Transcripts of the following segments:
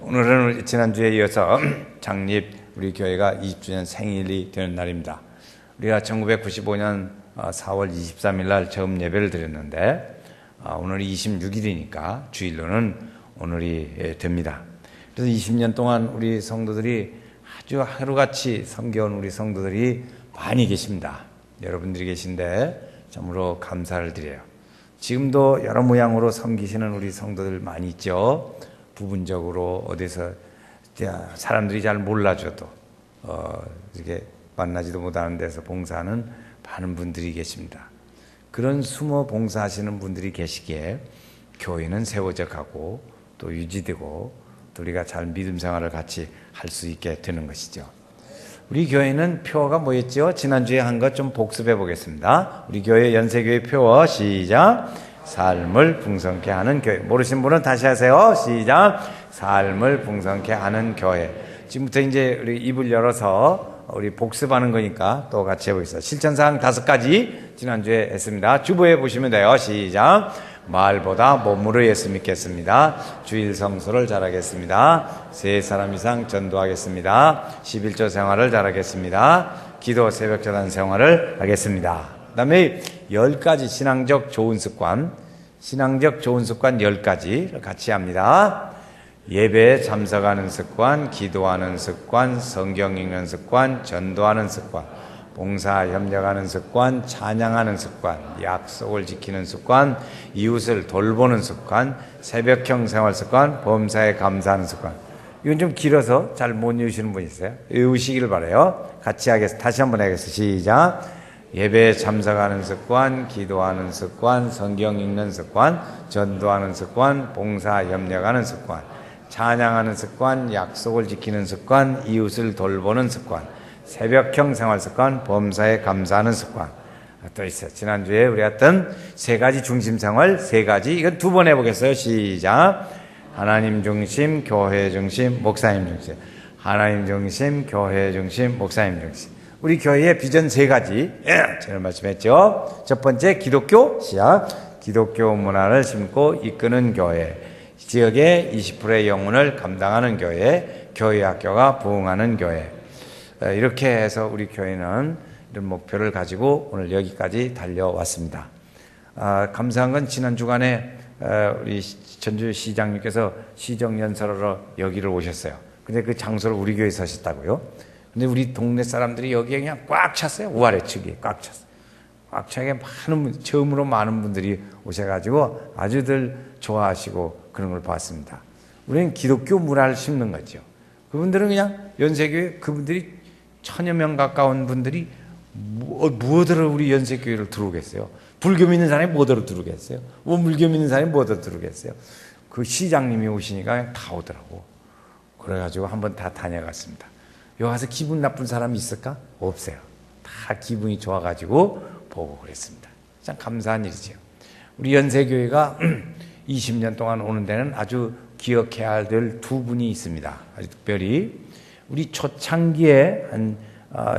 오늘은 지난주에 이어서 창립 우리 교회가 20주년 생일이 되는 날입니다. 우리가 1995년 4월 23일 날 처음 예배를 드렸는데 오늘이 26일이니까 주일로는 오늘이 됩니다. 그래서 20년 동안 우리 성도들이 아주 하루같이 섬겨온 우리 성도들이 많이 계십니다. 여러분들이 계신데 참으로 감사를 드려요. 지금도 여러 모양으로 섬기시는 우리 성도들 많이 있죠. 부분적으로 어디서 사람들이 잘 몰라줘도 이렇게 만나지도 못하는 데서 봉사하는 많은 분들이 계십니다. 그런 숨어 봉사하시는 분들이 계시기에 교회는 세워져 가고 또 유지되고 또 우리가 잘 믿음 생활을 같이 할 수 있게 되는 것이죠. 우리 교회는 표어가 뭐였죠? 지난주에 한 것 좀 복습해 보겠습니다. 우리 교회 연세교회 표어 시작. 삶을 풍성케 하는 교회. 모르신 분은 다시 하세요. 시작. 삶을 풍성케 하는 교회. 지금부터 이제 우리 입을 열어서 우리 복습하는 거니까 또 같이 해보겠습니다. 실천사항 5가지 지난주에 했습니다. 주보해 보시면 돼요. 시작. 말보다 몸으로 예수 믿겠습니다. 주일 성수를 잘하겠습니다. 3사람 이상 전도하겠습니다. 11조 생활을 잘하겠습니다. 기도 새벽 재단 생활을 하겠습니다. 그 다음에 10가지 신앙적 좋은 습관 10가지를 같이 합니다. 예배에 참석하는 습관, 기도하는 습관, 성경 읽는 습관, 전도하는 습관, 봉사 협력하는 습관, 찬양하는 습관, 약속을 지키는 습관, 이웃을 돌보는 습관, 새벽형 생활 습관, 범사에 감사하는 습관. 이건 좀 길어서 잘 못 외우시는 분 있어요? 외우시기를 바라요. 같이 하겠습니다. 다시 한번 하겠습니다. 시작. 예배에 참석하는 습관, 기도하는 습관, 성경 읽는 습관, 전도하는 습관, 봉사 협력하는 습관, 찬양하는 습관, 약속을 지키는 습관, 이웃을 돌보는 습관, 새벽형 생활 습관, 범사에 감사하는 습관. 또 있어요. 지난주에 우리 했던 3가지 중심 생활, 3가지. 이건 2번 해보겠어요. 시작. 하나님 중심, 교회 중심, 목사님 중심. 하나님 중심, 교회 중심, 목사님 중심. 우리 교회의 비전 3가지 제가 말씀했죠. 첫 번째 기독교 시작. 기독교 문화를 심고 이끄는 교회. 지역의 20%의 영혼을 감당하는 교회. 교회 학교가 부흥하는 교회. 이렇게 해서 우리 교회는 이런 목표를 가지고 오늘 여기까지 달려왔습니다. 감사한 건 지난 주간에 우리 전주시장님께서 시정연설하러 여기를 오셨어요. 근데 그 장소를 우리 교회에 서셨다고요. 근데 우리 동네 사람들이 여기에 그냥 꽉 찼어요. 우아래 측에 꽉 찼어요. 꽉 차게 처음으로 많은 분들이 오셔가지고 아주들 좋아하시고 그런 걸 봤습니다. 우리는 기독교 문화를 심는 거죠. 그분들은 그냥 연세교회 그분들이 1000여 명 가까운 분들이 무엇으로 우리 연세교회를 들어오겠어요? 불교 믿는 사람이 뭐더러 들어오겠어요? 물교 믿는 사람이 뭐더러 들어오겠어요? 그 시장님이 오시니까 그냥 다 오더라고. 그래가지고 한번 다 다녀갔습니다. 여기 와서 기분 나쁜 사람이 있을까? 없어요. 다 기분이 좋아가지고 보고 그랬습니다. 참 감사한 일이죠. 우리 연세교회가 20년 동안 오는 데는 아주 기억해야 될 2분이 있습니다. 아주 특별히 우리 초창기에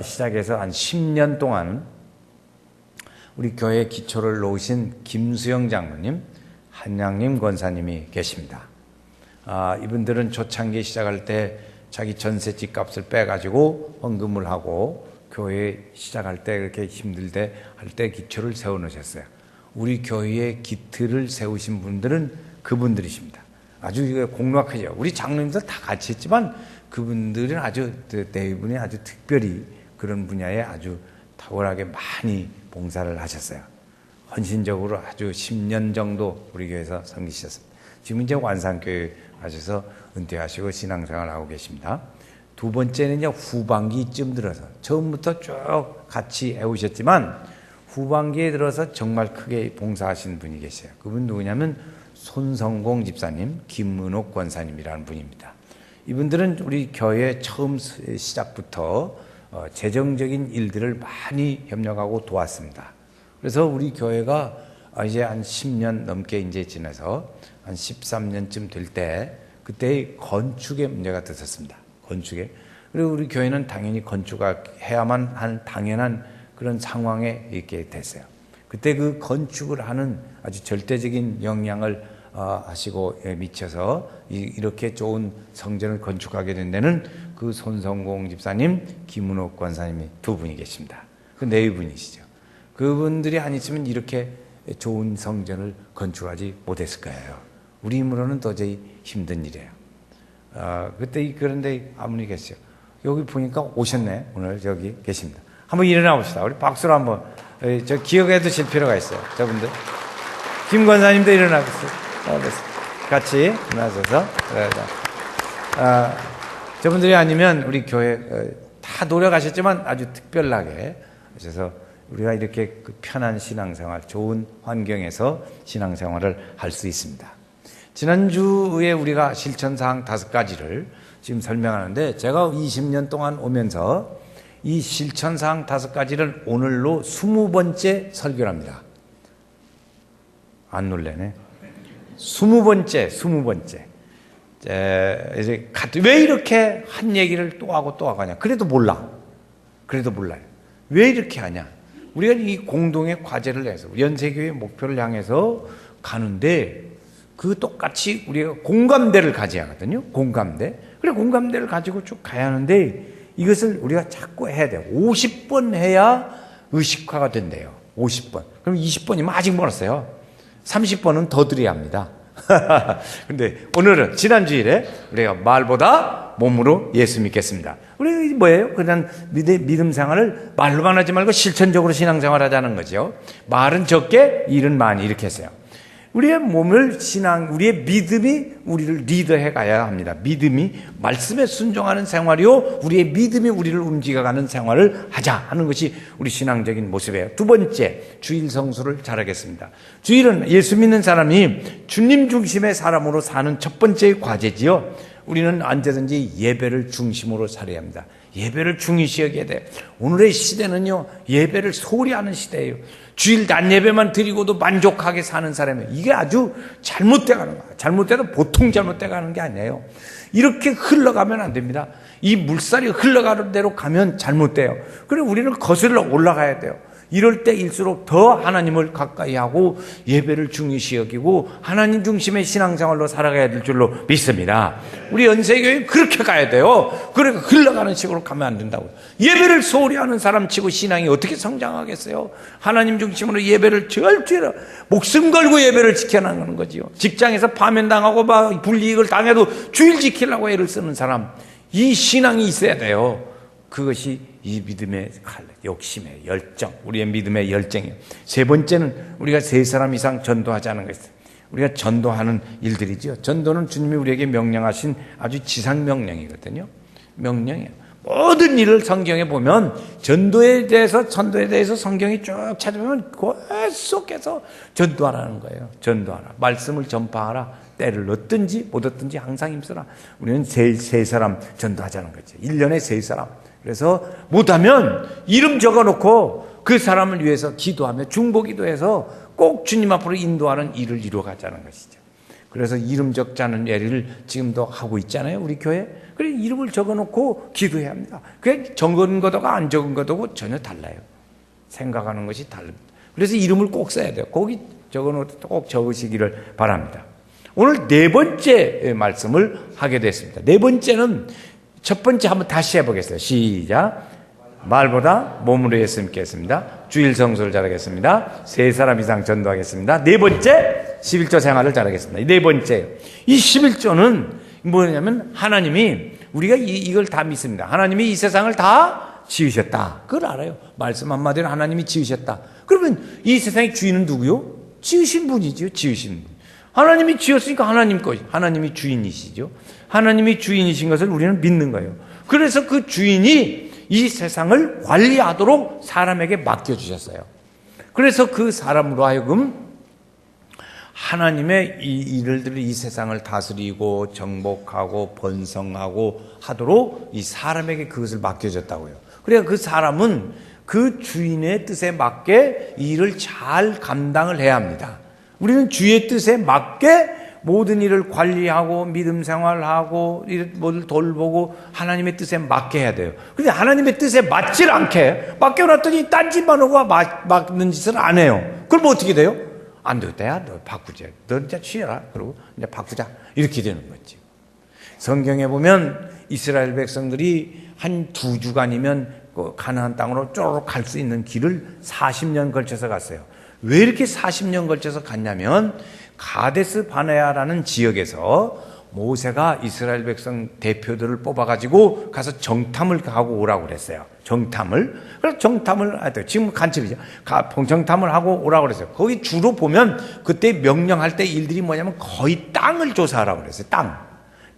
시작해서 한 10년 동안 우리 교회 기초를 놓으신 김수영 장로님, 한양림 권사님이 계십니다. 이분들은 초창기 시작할 때 자기 전셋집 값을 빼가지고 헌금을 하고 교회 시작할 때 그렇게 힘들대 할 때 기초를 세워놓으셨어요. 우리 교회의 기틀을 세우신 분들은 그분들이십니다. 아주 공로하죠. 우리 장로님들 다 같이 했지만 그분들은 아주 대부분이 아주 특별히 그런 분야에 아주 탁월하게 많이 봉사를 하셨어요. 헌신적으로 아주 10년 정도 우리 교회에서 섬기셨습니다. 지금 이제 완산교회 가셔서 은퇴하시고 신앙생활을 하고 계십니다. 2번째는 후반기쯤 들어서 처음부터 쭉 같이 해오셨지만 후반기에 들어서 정말 크게 봉사하신 분이 계세요. 그분 누구냐면 손성공 집사님, 김은옥 권사님이라는 분입니다. 이분들은 우리 교회 처음 시작부터 재정적인 일들을 많이 협력하고 도왔습니다. 그래서 우리 교회가 이제 한 10년 넘게 이제 지나서 한 13년쯤 될 때 그때 건축에 문제가 있었습니다. 건축에. 그리고 우리 교회는 당연히 건축해야만 한 당연한 그런 상황에 있게 됐어요. 그때 그 건축을 하는 아주 절대적인 영향을 하시고 미쳐서 이렇게 좋은 성전을 건축하게 된 데는 그 손성공 집사님, 김은옥 권사님이 두 분이 계십니다. 그 네 분이시죠. 그분들이 안 있으면 이렇게 좋은 성전을 건축하지 못했을 거예요. 우리 힘으로는 도저히 힘든 일이에요. 그때 그런데 아무리 계시죠. 여기 보니까 오셨네. 오늘 여기 계십니다. 한번 일어나 봅시다. 우리 박수로 한번 저 기억해 두실 필요가 있어요. 저분들. 김 권사님도 일어나겠어요. 같이 일어나셔서. 저분들이 아니면 우리 교회 다 노력하셨지만 아주 특별하게 하셔서 우리가 이렇게 그 편한 신앙생활, 좋은 환경에서 신앙생활을 할 수 있습니다. 지난주에 우리가 실천사항 5가지를 지금 설명하는데 제가 20년 동안 오면서 이 실천사항 5가지를 오늘로 20번째 설교를 합니다. 안 놀래네. 20번째. 이제 왜 이렇게 한 얘기를 또 하고 또 하냐. 그래도 몰라요. 왜 이렇게 하냐. 우리가 이 공동의 과제를 해서 연세교회 목표를 향해서 가는데 그 똑같이 우리가 공감대를 가져야 하거든요. 공감대. 그래 공감대를 가지고 쭉 가야 하는데 이것을 우리가 자꾸 해야 돼요. 50번 해야 의식화가 된대요. 50번. 그럼 20번이면 아직 멀었어요. 30번은 더 드려야 합니다. 근데 오늘은 지난주일에 우리가 말보다 몸으로 예수 믿겠습니다. 우리 뭐예요? 그냥 믿음 생활을 말로만 하지 말고 실천적으로 신앙생활 하자는 거죠. 말은 적게 일은 많이 이렇게 했어요. 우리의 몸을 우리의 믿음이 우리를 리더해 가야 합니다. 믿음이 말씀에 순종하는 생활이요. 우리의 믿음이 우리를 움직여가는 생활을 하자 하는 것이 우리 신앙적인 모습이에요. 두 번째, 주일 성수를 잘하겠습니다. 주일은 예수 믿는 사람이 주님 중심의 사람으로 사는 첫 번째 과제지요. 우리는 언제든지 예배를 중심으로 살아야 합니다. 예배를 중요시 여겨야 돼요. 오늘의 시대는요, 예배를 소홀히 하는 시대예요. 주일 낮 예배만 드리고도 만족하게 사는 사람이에요. 이게 아주 잘못돼가는 거예요. 잘못돼도 보통 잘못돼가는 게 아니에요. 이렇게 흘러가면 안 됩니다. 이 물살이 흘러가는 대로 가면 잘못돼요. 그래 우리는 거슬러 올라가야 돼요. 이럴 때일수록 더 하나님을 가까이 하고 예배를 중요시 여기고 하나님 중심의 신앙생활로 살아가야 될 줄로 믿습니다. 우리 연세교회 그렇게 가야 돼요. 그러니까 흘러가는 식으로 가면 안 된다고. 예배를 소홀히 하는 사람 치고 신앙이 어떻게 성장하겠어요? 하나님 중심으로 예배를 절대로 목숨 걸고 예배를 지켜나가는 거지요. 직장에서 파면당하고 막 불이익을 당해도 주일 지키려고 애를 쓰는 사람, 이 신앙이 있어야 돼요. 그것이 이 믿음의 욕심의 열정, 우리의 믿음의 열정이에요. 세 번째는 우리가 3사람 이상 전도하자는 것이에요. 우리가 전도하는 일들이죠. 전도는 주님이 우리에게 명령하신 아주 지상명령이거든요. 명령이에요. 모든 일을 성경에 보면 전도에 대해서 성경이 쭉 찾아보면 계속해서 전도하라는 거예요. 전도하라. 말씀을 전파하라. 때를 얻든지 못 얻든지 항상 힘써라. 우리는 세 사람 전도하자는 거죠. 1년에 3사람. 그래서 못하면 이름 적어놓고 그 사람을 위해서 기도하며 중보기도해서 꼭 주님 앞으로 인도하는 일을 이루어가자는 것이죠. 그래서 이름 적자는 예를 지금도 하고 있잖아요. 우리 교회. 그래 이름을 적어놓고 기도해야 합니다. 그게 적은 것하고 안 적은 것하고 전혀 달라요. 생각하는 것이 다릅니다. 그래서 이름을 꼭 써야 돼요. 거기 적어놓을 때 꼭 적으시기를 바랍니다. 오늘 4번째 말씀을 하게 됐습니다. 4번째는 첫 번째 한번 다시 해보겠어요. 시작. 말보다 몸으로 예수 믿겠습니다. 주일 성수를 잘하겠습니다. 3사람 이상 전도하겠습니다. 4번째 11조 생활을 잘하겠습니다. 4번째 이 11조는 뭐냐면 하나님이 우리가 이걸 다 믿습니다. 하나님이 이 세상을 다 지으셨다. 그걸 알아요. 말씀 한마디로 하나님이 지으셨다. 그러면 이 세상의 주인은 누구요? 지으신 분이죠. 지으신 분. 하나님이 지었으니까 하나님 것이, 하나님이 주인이시죠. 하나님이 주인이신 것을 우리는 믿는 거예요. 그래서 그 주인이 이 세상을 관리하도록 사람에게 맡겨주셨어요. 그래서 그 사람으로 하여금 하나님의 이 일들을 이 세상을 다스리고 정복하고 번성하고 하도록 이 사람에게 그것을 맡겨줬다고요. 그래야 그 사람은 그 주인의 뜻에 맞게 이 일을 잘 감당을 해야 합니다. 우리는 주의 뜻에 맞게 모든 일을 관리하고 믿음 생활하고 모두 돌보고 하나님의 뜻에 맞게 해야 돼요. 근데 하나님의 뜻에 맞질 않게 맡겨놨더니 딴짓만 하고 막는 짓을 안 해요. 그럼 어떻게 돼요? 안 되겠다. 야, 너 바꾸자. 너 이제 취해라. 그러고 이제 바꾸자. 이렇게 되는 거지. 성경에 보면 이스라엘 백성들이 한 2주간이면 그 가나안 땅으로 쪼르륵 갈 수 있는 길을 40년 걸쳐서 갔어요. 왜 이렇게 40년 걸쳐서 갔냐면 가데스 바네아라는 지역에서 모세가 이스라엘 백성 대표들을 뽑아가지고 가서 정탐을 하고 오라고 그랬어요. 정탐을. 그래서 정탐을, 지금 간첩이죠. 정탐을 하고 오라고 그랬어요. 거기 주로 보면 그때 명령할 때 일들이 뭐냐면 거의 땅을 조사하라고 그랬어요.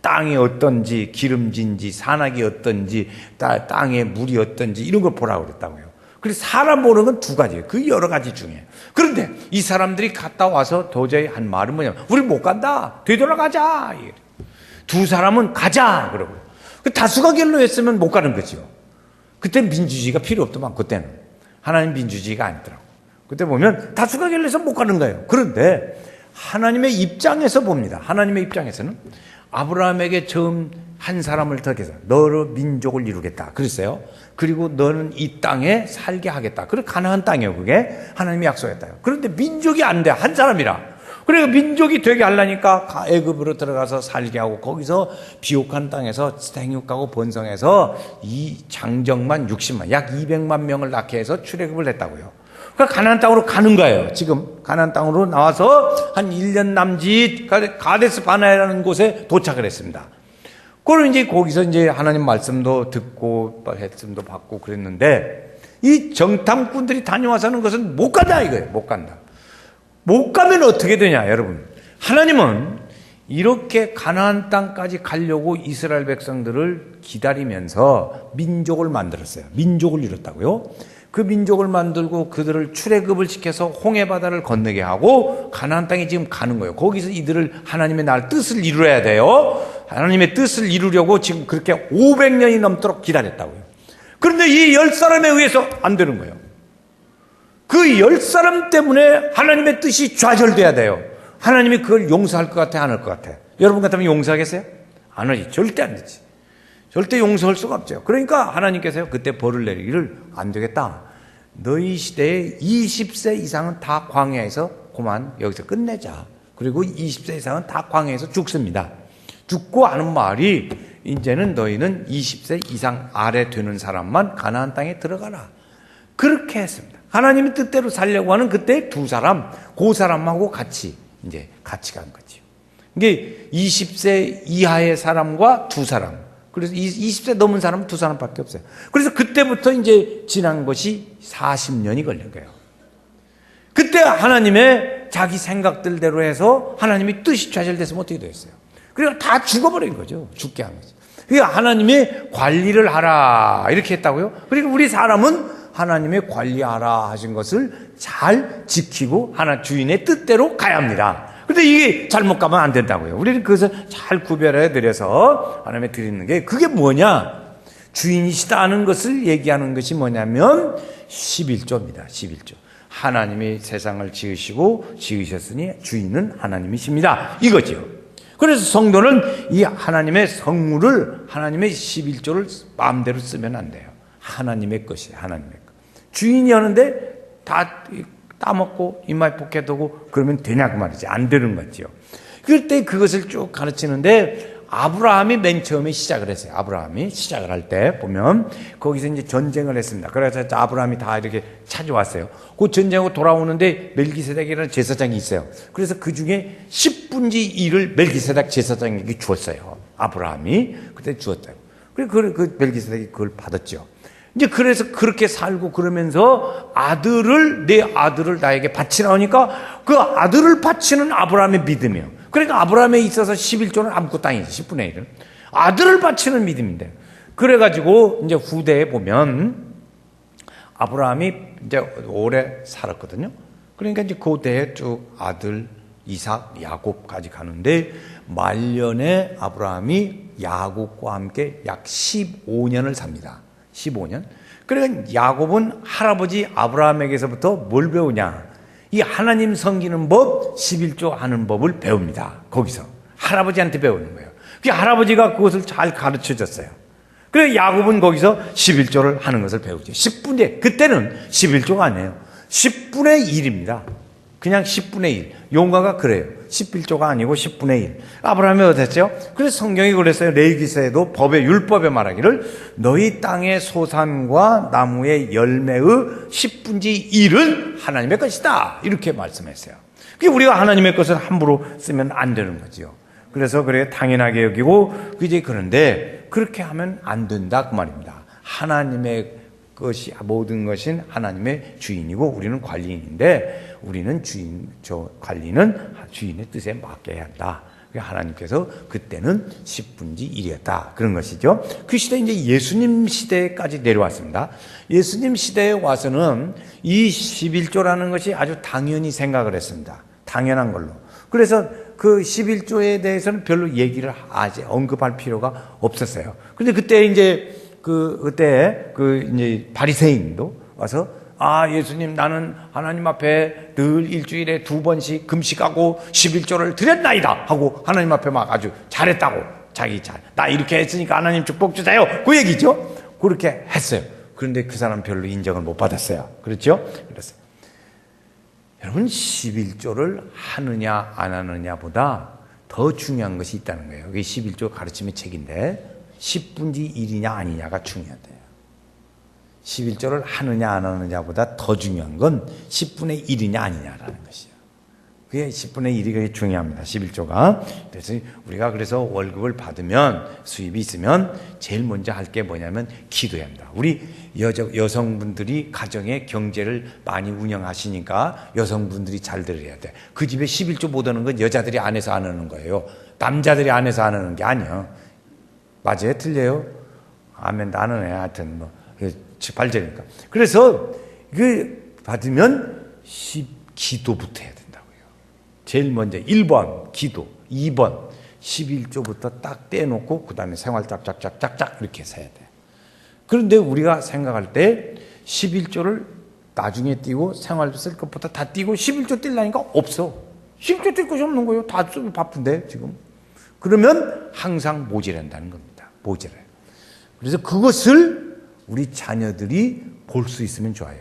땅이 어떤지, 기름진지, 산악이 어떤지, 땅에 물이 어떤지 이런 걸 보라고 그랬다고요. 그래서 사람 보는 건 2가지예요. 그 여러 가지 중에. 그런데 이 사람들이 갔다 와서 도저히 한 말은 뭐냐면 우리 못 간다. 되돌아가자. 2 사람은 가자. 그러고. 다수가 결론했으면 못 가는 거죠. 그때 민주주의가 필요 없더만 그때는. 하나님 민주주의가 아니더라고. 그때 보면 다수가 결론해서 못 가는 거예요. 그런데 하나님의 입장에서 봅니다. 하나님의 입장에서는 아브라함에게 처음 한 사람을 더해서 너로 민족을 이루겠다 그랬어요. 그리고 너는 이 땅에 살게 하겠다. 그리고 가나안 땅이에요. 그게 하나님이 약속했다요. 그런데 민족이 안 돼. 한 사람이라. 그래서 민족이 되게 하려니까 애굽으로 들어가서 살게 하고 거기서 비옥한 땅에서 생육하고 번성해서 이 장정만 60만 약 200만 명을 낳게 해서 출애굽을 했다고요. 그러니까 가나안 땅으로 가는 거예요. 지금 가나안 땅으로 나와서 한 1년 남짓 가데스 바네아라는 곳에 도착을 했습니다. 그리고 이제 거기서 이제 하나님 말씀도 듣고 말씀도 받고 그랬는데 이 정탐꾼들이 다녀와서는 것은 못 간다 이거예요. 못 간다. 못 가면 어떻게 되냐, 여러분. 하나님은 이렇게 가나안 땅까지 가려고 이스라엘 백성들을 기다리면서 민족을 만들었어요. 민족을 이뤘다고요. 그 민족을 만들고 그들을 출애굽을 시켜서 홍해 바다를 건너게 하고 가나안 땅에 지금 가는 거예요. 거기서 이들을 하나님의 뜻을 이루어야 돼요. 하나님의 뜻을 이루려고 지금 그렇게 500년이 넘도록 기다렸다고요. 그런데 이 10사람에 의해서 안 되는 거예요. 그 10사람 때문에 하나님의 뜻이 좌절돼야 돼요. 하나님이 그걸 용서할 것 같아, 안 할 것 같아? 여러분 같으면 용서하겠어요? 안 하지. 절대 안 되지. 절대 용서할 수가 없죠. 그러니까 하나님께서요, 그때 벌을 내리기를 안 되겠다. 너희 시대에 20세 이상은 다 광야에서 그만 여기서 끝내자. 그리고 20세 이상은 다 광야에서 죽습니다. 죽고 하는 말이 이제는 너희는 20세 이상 아래 되는 사람만 가나안 땅에 들어가라. 그렇게 했습니다. 하나님의 뜻대로 살려고 하는 그때 2 사람, 그 사람하고 같이 간 거죠. 이게 20세 이하의 사람과 2 사람. 그래서 20세 넘은 사람은 2 사람밖에 없어요. 그래서 그때부터 이제 지난 것이 40년이 걸린 거예요. 그때 하나님의 자기 생각들대로 해서 하나님의 뜻이 좌절됐으면 어떻게 되겠어요? 그러니까 다 죽어버린 거죠. 죽게 한 거죠. 그러니까 하나님의 관리를 하라 이렇게 했다고요. 그리고 우리 사람은 하나님의 관리하라 하신 것을 잘 지키고 하나 주인의 뜻대로 가야 합니다. 근데 이게 잘못 가면 안 된다고요. 우리는 그것을 잘 구별해 드려서 하나님께 드리는 게 그게 뭐냐? 주인이시다는 것을 얘기하는 것이 뭐냐면 11조입니다. 11조. 하나님이 세상을 지으셨으니 주인은 하나님이십니다. 이거죠. 그래서 성도는 이 하나님의 성물을 하나님의 11조를 마음대로 쓰면 안 돼요. 하나님의 것이에요. 하나님의 것. 주인이 하는데 다 따먹고 입맛 벗게 두고 그러면 되냐 그 말이지. 안 되는 거죠. 그럴 때 그것을 쭉 가르치는데 아브라함이 맨 처음에 시작을 했어요. 아브라함이 시작을 할 때 보면 거기서 이제 전쟁을 했습니다. 그래서 아브라함이 다 이렇게 찾아왔어요. 그 전쟁하고 돌아오는데 멜기세덱이라는 제사장이 있어요. 그래서 그 중에 10분지 1을 멜기세덱 제사장에게 주었어요. 아브라함이 그때 주었다고. 그래서 그 멜기세덱이 그걸 받았죠. 이제 그래서 그렇게 살고 그러면서 내 아들을 나에게 바치라 하니까 그 아들을 바치는 아브라함의 믿음이에요. 그러니까 아브라함에 있어서 11조는 아무것도 아니죠. 10분의 1은. 아들을 바치는 믿음인데. 그래가지고 이제 후대에 보면 아브라함이 이제 오래 살았거든요. 그러니까 이제 그 대에 쭉 아들 이삭, 야곱까지 가는데 말년에 아브라함이 야곱과 함께 약 15년을 삽니다. 15년. 그러니까 야곱은 할아버지 아브라함에게서부터 뭘 배우냐? 이 하나님 섬기는 법, 11조 하는 법을 배웁니다. 거기서. 할아버지한테 배우는 거예요. 그 할아버지가 그것을 잘 가르쳐 줬어요. 그래서 야곱은 거기서 11조를 하는 것을 배우죠. 10분의, 그때는 11조가 아니에요. 10분의 1입니다. 그냥 10분의 1. 용가가 그래요. 11조가 아니고 10분의 1. 아브라함이 어땠죠? 그래서 성경이 그랬어요. 레위기서에도 율법에 말하기를 너희 땅의 소산과 나무의 열매의 10분의 1은 하나님의 것이다. 이렇게 말씀했어요. 그게 우리가 하나님의 것을 함부로 쓰면 안 되는 거죠. 그래서 그래 당연하게 여기고 이제 그런데 그렇게 하면 안 된다 그 말입니다. 하나님의 것이 모든 것인 하나님의 주인이고 우리는 관리인인데 우리는 관리는 주인의 뜻에 맡게 해야 한다. 하나님께서 그때는 10분의 1이었다. 그런 것이죠. 그 시대 이제 예수님 시대까지 내려왔습니다. 예수님 시대에 와서는 이 11조라는 것이 아주 당연히 생각을 했습니다. 당연한 걸로. 그래서 그 11조에 대해서는 별로 얘기를 아직 언급할 필요가 없었어요. 근데 그때 이제 그때 이제 바리새인도 와서 예수님 나는 하나님 앞에 늘 일주일에 2번씩 금식하고 11조를 드렸나이다 하고 하나님 앞에 막 아주 잘했다고 나 이렇게 했으니까 하나님 축복 주세요 그 얘기죠. 그렇게 했어요. 그런데 그 사람 별로 인정을 못 받았어요. 그렇죠? 그래서 여러분 11조를 하느냐 안 하느냐보다 더 중요한 것이 있다는 거예요. 이게 11조 가르침의 책인데 10분의 1이냐 아니냐가 중요하대요. 11조를 하느냐 안 하느냐보다 더 중요한 건 10분의 1이냐 아니냐라는 것이에요. 그게 10분의 1이 그게 중요합니다. 11조가. 그래서 우리가 그래서 월급을 받으면 수입이 있으면 제일 먼저 할 게 뭐냐면 기도해야 합니다. 우리 여성분들이 가정의 경제를 많이 운영하시니까 여성분들이 잘 들어야 돼. 그 집에 11조 못 하는 건 여자들이 안 해서 안 하는 거예요. 남자들이 안 해서 안 하는 게 아니에요. 맞아요? 틀려요? 아멘. 나는 해. 하여튼 발전이니까. 그래서 받으면 기도부터 해야 된다고요. 제일 먼저 1번 기도, 2번 11조부터 딱 떼놓고 그 다음에 생활 짝짝짝짝짝 이렇게 해서 해야 돼요. 그런데 우리가 생각할 때 11조를 나중에 띄고 생활 쓸 것부터 다 띄고 11조 뛸라니까 없어. 11조 뛸 것이 없는 거예요. 다 쓰고 바쁜데 지금. 그러면 항상 모자란다는 겁니다. 모자라요. 그래서 그것을 우리 자녀들이 볼 수 있으면 좋아요.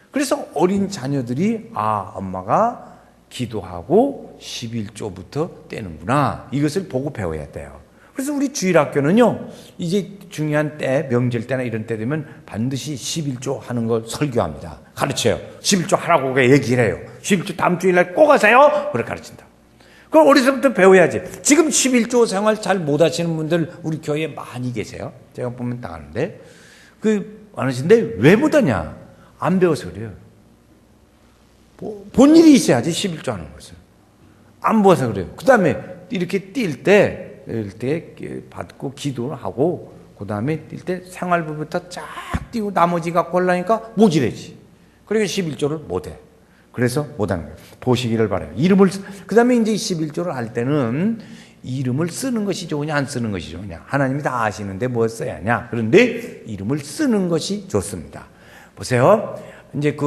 그래서 어린 자녀들이 엄마가 기도하고 11조부터 떼는구나. 이것을 보고 배워야 돼요. 그래서 우리 주일학교는요. 이제 중요한 때, 명절 때나 이런 때 되면 반드시 11조 하는 걸 설교합니다. 가르쳐요. 11조 하라고 얘기를 해요. 11조 다음 주일날 꼭 하세요. 그렇게 가르친다. 그걸 어려서부터 배워야지. 지금 11조 생활 잘 못하시는 분들 우리 교회에 많이 계세요. 제가 보면 딱 아는데 많으신데 왜 못하냐? 안 배워서 그래요. 본 일이 있어야지 11조 하는 것을. 안 배워서 그래요. 그 다음에 이렇게 뛸 때 받고 기도를 하고 그 다음에 뛸 때 생활부부터 쫙 뛰고 나머지가 골라니까 모질해지. 그러니까 11조를 못해. 그래서 못하는 거예요. 보시기를 바라요. 그 다음에 이제 11조를 할 때는 이름을 쓰는 것이 좋으냐 안 쓰는 것이 좋으냐. 하나님이 다 아시는데 뭐 써야 하냐. 그런데 이름을 쓰는 것이 좋습니다. 보세요. 이제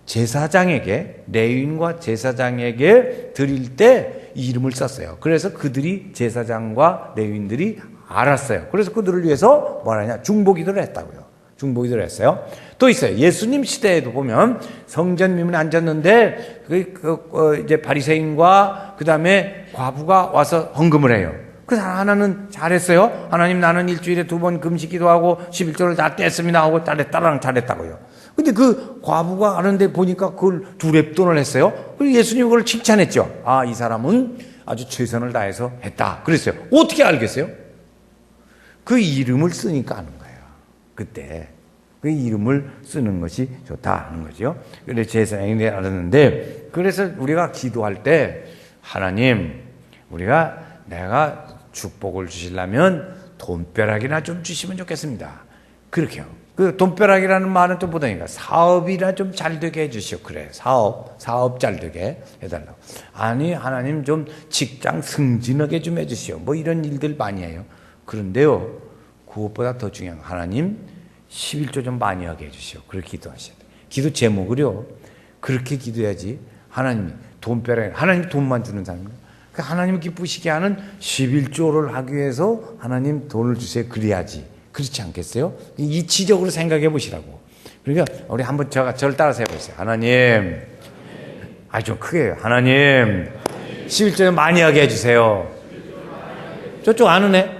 제사장에게, 레위인과 제사장에게 드릴 때 이름을 썼어요. 그래서 그들이 제사장과 레위인들이 알았어요. 그래서 그들을 위해서 뭐라냐 중보기도를 했다고요. 중보기도를 했어요. 또 있어요. 예수님 시대에도 보면 성전 미문에 앉았는데 이제 바리새인과 그 다음에 과부가 와서 헌금을 해요. 그 하나는 잘했어요. 하나님 나는 일주일에 2번 금식기도 하고 11조를 다 뗐습니다 하고 딸랑 잘했다고요. 근데 그 과부가 하는데 보니까 그걸 2렙돈을 했어요. 그리고 예수님 그걸 칭찬했죠. 이 사람은 아주 최선을 다해서 했다. 그랬어요. 어떻게 알겠어요? 그 이름을 쓰니까 아는 거예요. 그때 그 이름을 쓰는 것이 좋다 하는 거죠. 그래서 제사장이 알았는데 그래서 우리가 기도할 때 하나님 내가 축복을 주시려면 돈벼락이나 좀 주시면 좋겠습니다. 그렇게요. 그 돈벼락이라는 말은 또 뭐다니까 사업이나 좀 잘 되게 해주시오. 그래 사업 잘 되게 해달라고. 아니 하나님 좀 직장 승진하게 좀 해주시오. 뭐 이런 일들 많이 해요. 그런데요 그것보다 더 중요한 하나님 11조 좀 많이 하게 해주시오. 그렇게 기도하셔야 돼요. 기도 제목을요 그렇게 기도해야지. 하나님이 돈벼락 하나님 돈만 주는 사람이에요. 하나님 기쁘시게 하는 11조를 하기 위해서 하나님 돈을 주세요. 그래야지. 그렇지 않겠어요? 이치적으로 생각해 보시라고. 그러니까 우리 한번 저를 따라서 해보세요. 하나님 좀 크게 해요. 하나님, 11조 좀 많이 하게 해주세요. 저쪽 안 오네?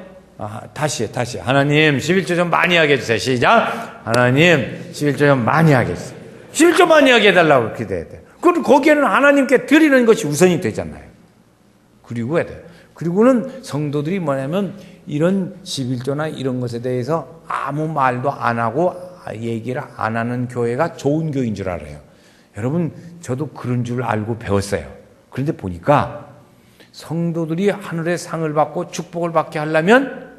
다시. 하나님, 11조 좀 많이 하게 해주세요. 시작. 하나님, 11조 좀 많이 하게 해주세요. 11조 많이 하게 해달라고 기도해야 돼요. 그럼 거기에는 하나님께 드리는 것이 우선이 되잖아요. 그리고 해야 돼요. 그리고는 성도들이 뭐냐면 이런 11조나 이런 것에 대해서 아무 말도 안 하고 얘기를 안 하는 교회가 좋은 교회인 줄 알아요. 여러분, 저도 그런 줄 알고 배웠어요. 그런데 보니까 성도들이 하늘의 상을 받고 축복을 받게 하려면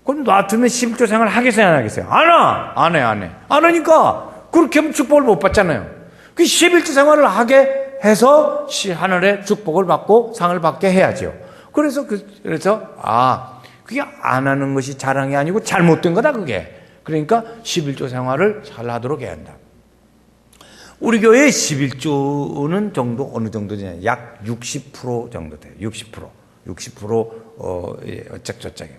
그럼 놔두면 11조 생활을 하겠어요, 안 하겠어요? 안 해. 안 하니까 그렇게 하면 축복을 못 받잖아요. 그 11조 생활을 하게 해서 하늘의 축복을 받고 상을 받게 해야죠. 그래서 그게 안 하는 것이 자랑이 아니고 잘못된 거다, 그게. 그러니까 11조 생활을 잘 하도록 해야 한다. 우리 교회의 11조는 정도 어느 정도 되냐? 약 60% 정도 돼요. 60% 어쩌고저쩌고.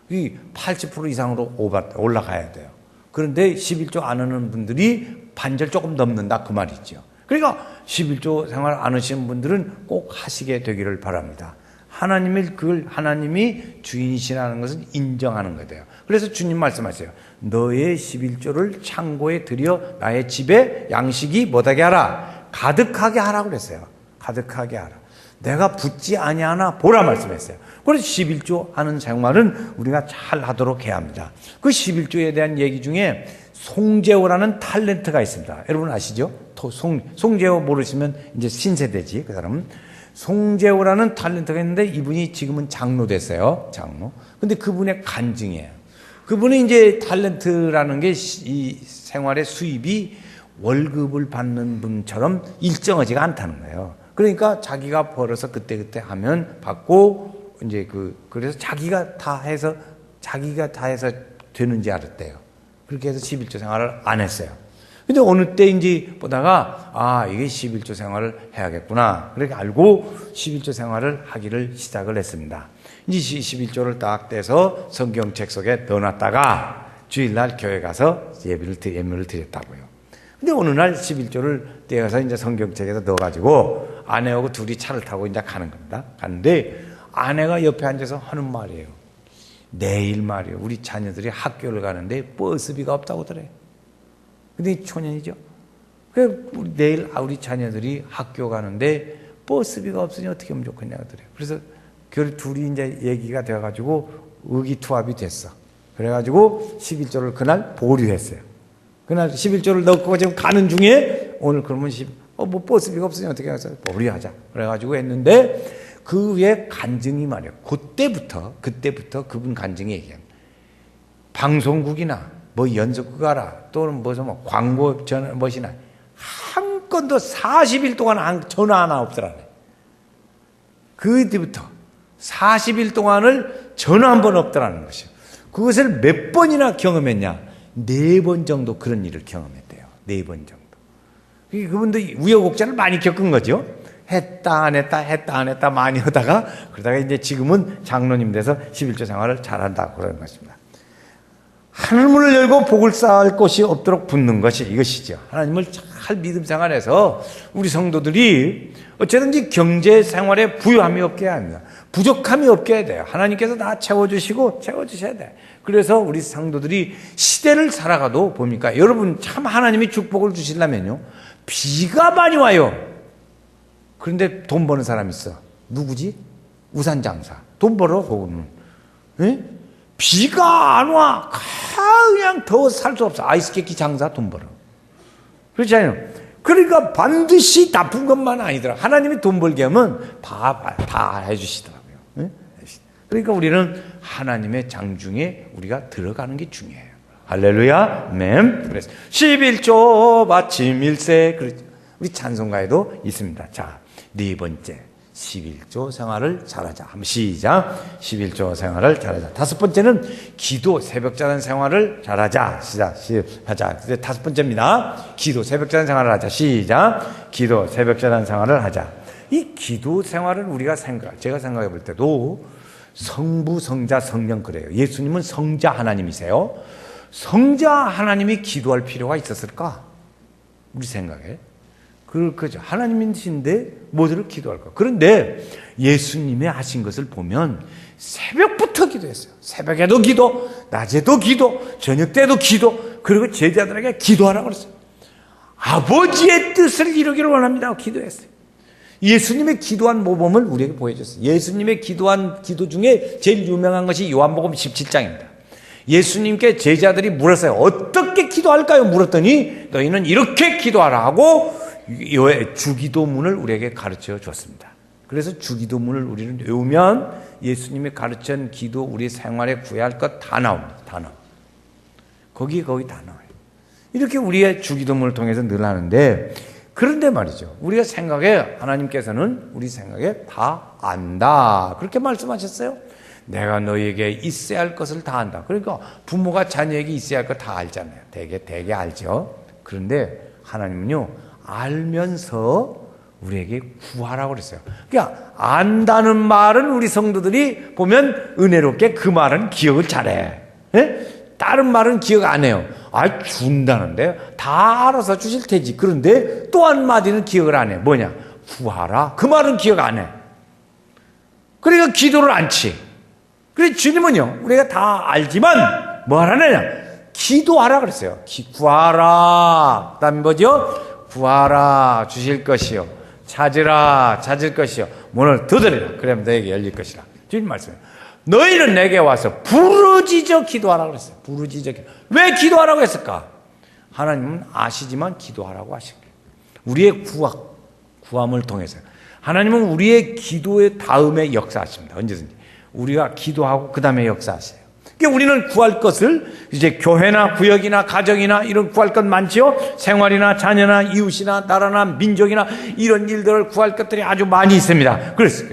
이 80% 이상으로 올라가야 돼요. 그런데 11조 안 하는 분들이 반절 조금 넘는다, 그 말이죠. 그러니까 11조 생활 안 하시는 분들은 꼭 하시게 되기를 바랍니다. 하나님이 주인이시라는 것은 인정하는 거예요. 그래서 주님 말씀하세요. 너의 11조를 창고에 들여 나의 집에 양식이 못하게 하라. 가득하게 하라고 그랬어요. 가득하게 하라. 내가 붙지 아니하나 보라 말씀했어요. 그래서 11조 하는 생활은 우리가 잘 하도록 해야 합니다. 그 11조에 대한 얘기 중에 송재호라는 탤런트가 있습니다. 여러분 아시죠? 송재호 모르시면 이제 신세대지, 그 사람은. 송재호라는 탤런트가 있는데 이분이 지금은 장로 됐어요. 장로. 근데 그분의 간증이에요. 그분이 이제 탤런트라는 게 이 생활의 수입이 월급을 받는 분처럼 일정하지가 않다는 거예요. 그러니까 자기가 벌어서 그때 하면 받고 이제 그래서 자기가 다 해서 되는지 알았대요. 그렇게 해서 11조 생활을 안 했어요. 근데 어느 때인지 보다가 이게 11조 생활을 해야겠구나. 그렇게 알고 11조 생활을 하기를 시작을 했습니다. 이제 11조를 딱 떼서 성경책 속에 넣어놨다가 주일날 교회 가서 예물을 드렸다고요. 근데 어느 날 11조를 떼어서 이제 성경책에서 넣어가지고 아내하고 둘이 차를 타고 이제 가는 겁니다. 갔는데 아내가 옆에 앉아서 하는 말이에요. 내일 말이에요. 우리 자녀들이 학교를 가는데 버스비가 없다고 그래. 근데 초년이죠. 그래, 내일 우리 자녀들이 학교 가는데 버스비가 없으니 어떻게 하면 좋겠냐고 그래요. 그래서 둘이 이제 얘기가 되어가지고 의기투합이 됐어. 그래가지고 11조를 그날 보류했어요. 그날 11조를 넣고 지금 가는 중에 오늘 그러면 뭐 버스비가 없으니 어떻게 해서 보류하자. 그래가지고 했는데 그 위에 간증이 말이에요. 그때부터 그분 간증이 얘기합니다. 방송국이나 뭐 연속극 하라 또는 뭐 광고 전화 뭐시나 한 건도 40일 동안 전화 하나 없더라네. 그때부터 40일 동안을 전화 한 번 없더라는 것이요. 그것을 몇 번이나 경험했냐? 4번 정도 그런 일을 경험했대요. 4번 정도. 그분도 우여곡절을 많이 겪은 거죠. 했다 안 했다 많이 하다가 그러다가 이제 지금은 장로님 돼서 11조 생활을 잘한다고 그러는 것입니다. 하늘문을 열고 복을 쌓을 곳이 없도록 붙는 것이 이것이죠. 하나님을 잘 믿음 생활해서 우리 성도들이 어쨌든지 경제 생활에 부유함이 없게 해야 합니다. 부족함이 없게 해야 돼요. 하나님께서 다 채워주셔야 돼. 그래서 우리 성도들이 시대를 살아가도 봅니까? 여러분 참 하나님이 축복을 주시려면요. 비가 많이 와요. 그런데 돈 버는 사람 있어. 누구지? 우산장사. 돈 벌어, 그거는. 에? 비가 안 와. 그냥 더워 살 수 없어. 아이스케이크 장사 돈 벌어. 그렇지 않아요? 그러니까 반드시 나쁜 것만 아니더라. 하나님이 돈 벌게 하면 다 해주시더라고요. 네? 그러니까 우리는 하나님의 장중에 우리가 들어가는 게 중요해요. 할렐루야. 아멘. 그래서 11조 마침 일세. 그렇죠. 우리 찬송가에도 있습니다. 자, 4번째. 11조 생활을 잘하자. 한번 시작. 11조 생활을 잘하자. 5번째는 기도 새벽자는 생활을 잘하자. 시작. 하자. 5번째입니다. 기도 새벽자는 생활을 하자. 시작. 기도 새벽자는 생활을 하자. 이 기도 생활을 우리가 제가 생각해 볼 때도 성부, 성자, 성령 그래요. 예수님은 성자 하나님이세요. 성자 하나님이 기도할 필요가 있었을까? 우리 생각에. 그렇죠. 하나님이신데 뭐들을 기도할까? 그런데 예수님이 하신 것을 보면 새벽부터 기도했어요. 새벽에도 기도, 낮에도 기도, 저녁 때도 기도, 그리고 제자들에게 기도하라고 그랬어요. 아버지의 뜻을 이루기를 원합니다 하고 기도했어요. 예수님의 기도한 모범을 우리에게 보여줬어요. 예수님의 기도한 기도 중에 제일 유명한 것이 요한복음 17장입니다. 예수님께 제자들이 물었어요. 어떻게 기도할까요? 물었더니 너희는 이렇게 기도하라 하고 주기도문을 우리에게 가르쳐 줬습니다. 그래서 주기도문을 우리는 외우면 예수님이 가르친 기도, 우리 생활에 구해야 할 것 다 나옵니다. 다 나와요. 거기 다 나와요. 이렇게 우리의 주기도문을 통해서 늘 하는데, 그런데 말이죠. 우리가 생각에, 하나님께서는 우리 생각에 다 안다. 그렇게 말씀하셨어요. 내가 너희에게 있어야 할 것을 다 안다. 그러니까 부모가 자녀에게 있어야 할 것 다 알잖아요. 되게 알죠. 그런데 하나님은요, 알면서 우리에게 구하라고 그랬어요. 그러니까 안다는 말은 우리 성도들이 보면 은혜롭게 그 말은 기억을 잘해. 예? 다른 말은 기억 안 해요. 준다는데 다 알아서 주실 테지. 그런데 또 한마디는 기억을 안 해. 뭐냐? 구하라. 그 말은 기억 안 해. 그러니까 기도를 안 치. 그래서 주님은요, 우리가 다 알지만 뭐 하라느냐? 기도하라 그랬어요. 구하라. 그 다음에 뭐죠? 구하라 주실 것이요, 찾으라 찾을 것이요, 문을 두드리라 그러면 너에게 열릴 것이라. 주님 말씀이에요. 너희는 내게 와서 부르짖어 기도하라고 그랬어요. 부르짖어 기도. 왜 기도하라고 했을까? 하나님은 아시지만 기도하라고 하신 거예요. 우리의 구함을 통해서 하나님은 우리의 기도의 다음에 역사하십니다. 언제든지 우리가 기도하고 그 다음에 역사하세요. 그러니까 우리는 구할 것을 이제 교회나 구역이나 가정이나 이런 구할 것 많지요. 생활이나 자녀나 이웃이나 나라나 민족이나 이런 일들을 구할 것들이 아주 많이 있습니다. 그래서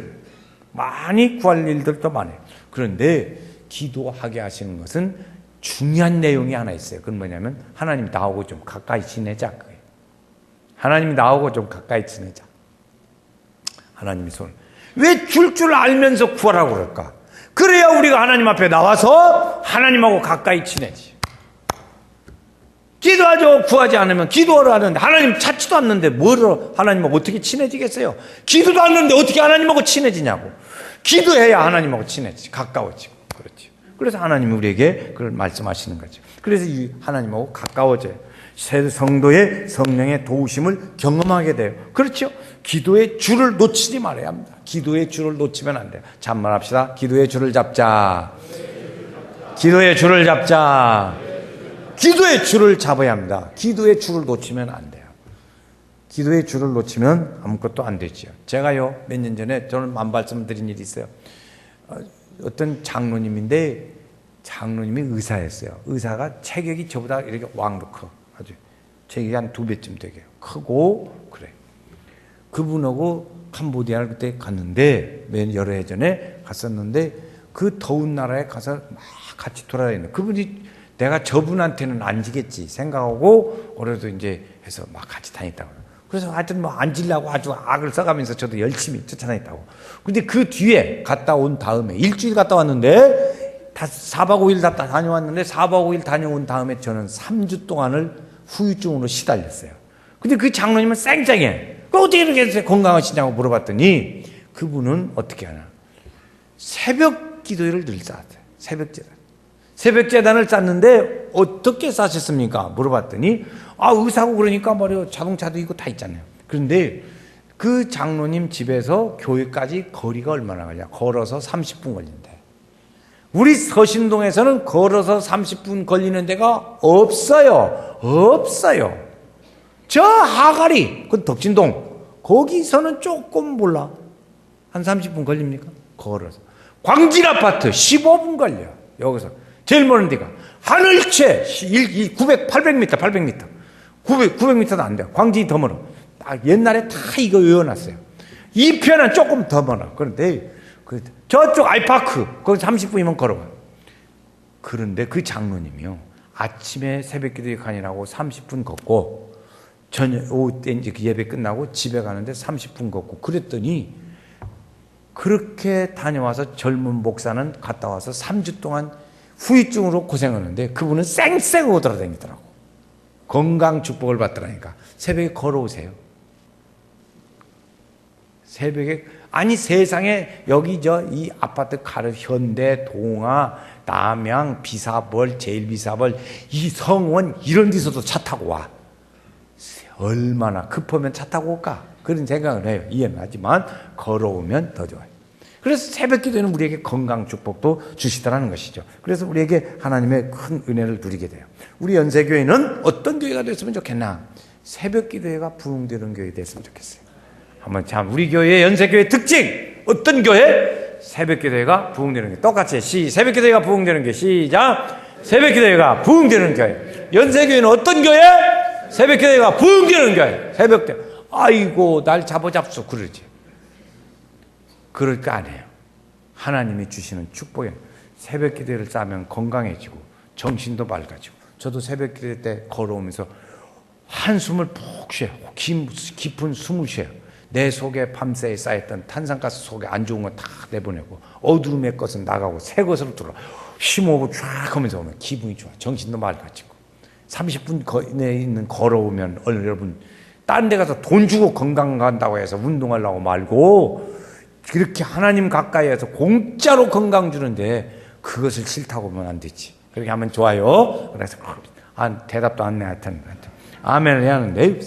많이 구할 일들도 많아요. 그런데 기도하게 하시는 것은 중요한 내용이 하나 있어요. 그건 뭐냐면 하나님 나하고 좀 가까이 지내자. 그거예요. 하나님 나하고 좀 가까이 지내자. 하나님이 왜 줄 알면서 구하라고 그럴까? 그래야 우리가 하나님 앞에 나와서 하나님하고 가까이 지내지. 기도하죠. 구하지 않으면 기도를 하는데 하나님 찾지도 않는데 뭐를 하나님하고 어떻게 친해지겠어요? 기도도 않는데 어떻게 하나님하고 친해지냐고. 기도해야 하나님하고 친해지지. 가까워지고. 그렇죠. 그래서 하나님이 우리에게 그걸 말씀하시는 거죠. 그래서 이 하나님하고 가까워져요. 새 성도의 성령의 도우심을 경험하게 돼요. 그렇죠? 기도의 줄을 놓치지 말아야 합니다. 기도의 줄을 놓치면 안 돼요. 잠만합시다. 기도의 줄을 잡자. 기도의 줄을 잡자. 기도의 줄을 잡아야 합니다. 기도의 줄을 놓치면 안 돼요. 기도의 줄을 놓치면 아무것도 안 되죠. 제가요, 몇 년 전에 저는 말씀드린 일이 있어요. 어떤 장로님인데 장로님이 의사였어요. 의사가 체격이 저보다 이렇게 왕도 커. 아주 체격이 한 2배쯤 되게 크고 그래. 그분하고 캄보디아를 그때 갔는데 여러 해 전에 갔었는데 그 더운 나라에 가서 막 같이 돌아다니는 그분이 내가 저분한테는 안 지겠지 생각하고 그래도 이제 해서 막 같이 다녔다고. 그래서 하여튼 뭐 앉으려고 아주 악을 써가면서 저도 열심히 쫓아다녔다고. 근데 그 뒤에 갔다 온 다음에 일주일 갔다 왔는데 4박 5일 다녀왔는데 4박 5일 다녀온 다음에 저는 3주 동안을 후유증으로 시달렸어요. 근데 그 장로님은 쌩쌩해. 어떻게 이렇게 건강하시냐고 물어봤더니 그분은 어떻게 하나. 새벽 기도회를 늘 쌓았어요. 새벽 재단. 새벽 재단을 쌓는데 어떻게 쌓으셨습니까? 물어봤더니 의사고 그러니까 말이요. 자동차도 있고 다 있잖아요. 그런데 그 장로님 집에서 교회까지 거리가 얼마나 걸려? 걸어서 30분 걸린대. 우리 서신동에서는 걸어서 30분 걸리는 데가 없어요. 없어요. 저 하가리, 그 덕진동, 거기서는 조금 몰라. 한 30분 걸립니까? 걸어서. 광진 아파트 15분 걸려. 여기서. 제일 먼 데가. 하늘채 800m. 900m도 안 돼요. 광진이 더 멀어. 옛날에 다 이거 외워놨어요. 이 편은 조금 더 멀어. 그런데 저쪽 아이파크, 거기 30분이면 걸어가. 그런데 그 장로님이요. 아침에 새벽 기도에 가니라고 30분 걷고, 저녁, 오후 때 이제 예배 끝나고 집에 가는데 30분 걷고, 그랬더니, 그렇게 다녀와서 젊은 목사는 갔다 와서 3주 동안 후유증으로 고생하는데, 그분은 쌩쌩하고 돌아다니더라고. 건강 축복을 받더라니까. 새벽에 걸어오세요. 새벽에, 아니 세상에 여기 이 아파트 가르 현대, 동아, 남양, 비사벌, 제일비사벌, 이 성원 이런 데서도 차 타고 와. 얼마나 급하면 차 타고 올까? 그런 생각을 해요. 이해는 하지만 걸어오면 더 좋아요. 그래서 새벽 기도에는 우리에게 건강 축복도 주시더라는 것이죠. 그래서 우리에게 하나님의 큰 은혜를 누리게 돼요. 우리 연세교회는 어떤 교회가 됐으면 좋겠나? 새벽 기도회가 부흥되는 교회 됐으면 좋겠어요. 한번 참 우리 교회의 연세교회 특징 어떤 교회? 새벽 기도회가 부흥되는 교회. 똑같이 새벽 기도회가 부흥되는 교회. 시작. 새벽 기도회가 부흥되는 교회. 연세교회는 어떤 교회? 새벽 기도회가 부흥되는 교회. 새벽 때 아이고 날 잡아잡수 그러지. 그럴 거 아니에요. 하나님이 주시는 축복이에요. 새벽 기도회를 쌓으면 건강해지고 정신도 맑아지고. 저도 새벽 기도 때 걸어오면서 한숨을 푹 쉬어요. 깊은 숨을 쉬어요. 내 속에 밤새에 쌓였던 탄산가스 속에 안 좋은 거 다 내보내고 어두움의 것은 나가고 새 것으로 들어 심호흡을 쫙 하면서 오면 기분이 좋아. 정신도 맑아지고 30분 내에 있는 걸어오면 여러분 다른 데 가서 돈 주고 건강 간다고 해서 운동하려고 말고 그렇게 하나님 가까이에서 공짜로 건강 주는데 그것을 싫다고 하면 안 되지. 그렇게 하면 좋아요. 그래서 대답도 안 내. 하여튼 아멘을 해야 하는데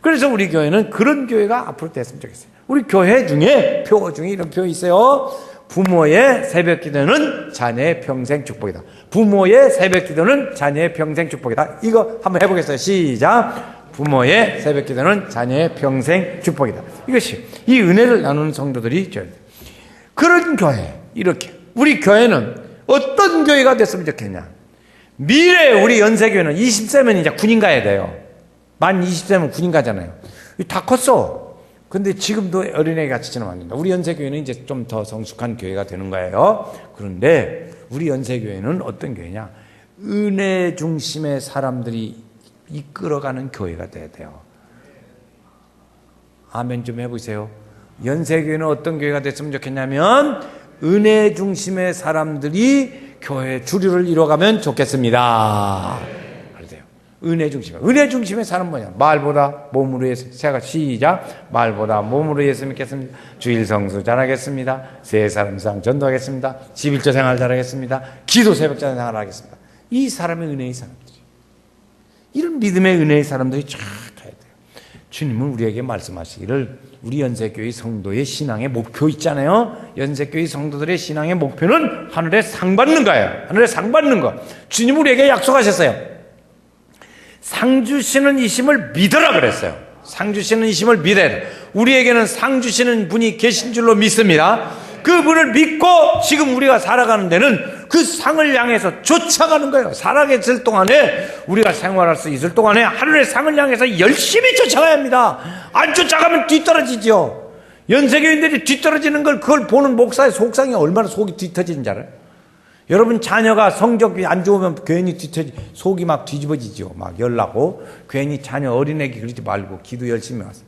그래서 우리 교회는 그런 교회가 앞으로 됐으면 좋겠어요. 우리 교회 중에 표 중에 이런 표 있어요. 부모의 새벽 기도는 자녀의 평생 축복이다. 부모의 새벽 기도는 자녀의 평생 축복이다. 이거 한번 해보겠어요. 시작. 부모의 새벽 기도는 자녀의 평생 축복이다. 이것이 이 은혜를 나누는 성도들이 있죠. 그런 교회 이렇게 우리 교회는 어떤 교회가 됐으면 좋겠냐. 미래 우리 연세교회는 20세면 이제 군인 가야 돼요. 만 20세면 군인 가잖아요. 다 컸어. 근데 지금도 어린애기 같이 지내면 안 된다. 우리 연세교회는 이제 좀 더 성숙한 교회가 되는 거예요. 그런데 우리 연세교회는 어떤 교회냐. 은혜 중심의 사람들이 이끌어가는 교회가 돼야 돼요. 아멘 좀 해보세요. 연세교회는 어떤 교회가 됐으면 좋겠냐면 은혜 중심의 사람들이 교회 주류를 이뤄가면 좋겠습니다. 그러세요. 은혜 중심의 사람 뭐냐? 말보다 몸으로 예수 제가 시작. 말보다 몸으로 예수 믿겠습니다. 주일 성수 잘하겠습니다. 세 사람상 전도하겠습니다. 11조 생활 잘하겠습니다. 기도 새벽자 생활 하겠습니다. 이 사람의 은혜의 사람들. 이런 믿음의 은혜의 사람들이 쫙 가야 돼요. 주님은 우리에게 말씀하시기를 우리 연세교회 성도의 신앙의 목표 있잖아요. 연세교회 성도들의 신앙의 목표는 하늘에 상 받는 거예요. 하늘에 상 받는 거. 주님은 우리에게 약속하셨어요. 상 주시는 이심을 믿어라 그랬어요. 상 주시는 이심을 믿어야 돼요. 우리에게는 상 주시는 분이 계신 줄로 믿습니다. 그분을 믿고 지금 우리가 살아가는 데는 그 상을 향해서 쫓아가는 거예요. 살아계실 동안에 우리가 생활할 수 있을 동안에 하늘의 상을 향해서 열심히 쫓아가야 합니다. 안 쫓아가면 뒤떨어지죠. 연세교인들이 뒤떨어지는 걸 그걸 보는 목사의 속상이 얼마나 속이 뒤터지는지 알아요? 여러분 자녀가 성적이 안 좋으면 괜히 속이 막 뒤집어지죠. 막 열나고 괜히 자녀 어린애기 그러지 말고 기도 열심히 하세요.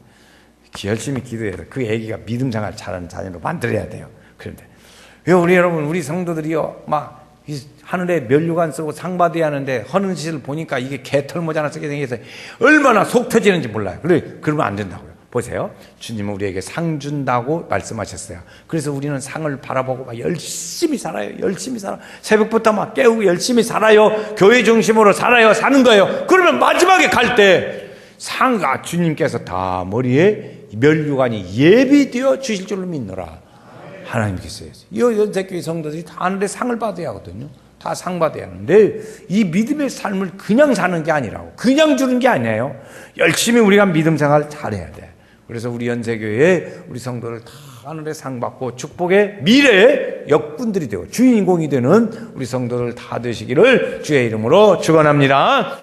열심히 기도해야 돼요. 그 애기가 믿음 생활 잘하는 자녀로 만들어야 돼요. 그런데 우리 여러분 우리 성도들이요 막 하늘에 면류관 쓰고 상 받아야 하는데 하는 짓을 보니까 이게 개털 모자 하나 쓰게 생겨서 얼마나 속 터지는지 몰라요. 그러면 안 된다고요. 보세요. 주님은 우리에게 상 준다고 말씀하셨어요. 그래서 우리는 상을 바라보고 막 열심히 살아요. 열심히 살아. 새벽부터 막 깨우고 열심히 살아요. 교회 중심으로 살아요. 사는 거예요. 그러면 마지막에 갈 때 상가 주님께서 다 머리에 면류관이 예비되어 주실 줄로 믿노라. 하나님께서 이 연세교회 성도들이 다 하늘에 상을 받아야 하거든요. 다 상 받아야 하는데 이 믿음의 삶을 그냥 사는 게 아니라고. 그냥 주는 게 아니에요. 열심히 우리가 믿음 생활을 잘해야 돼. 그래서 우리 연세교회에 우리 성도들 다 하늘에 상 받고 축복의 미래의 역군들이 되고 주인공이 되는 우리 성도들 다 되시기를 주의 이름으로 축원합니다.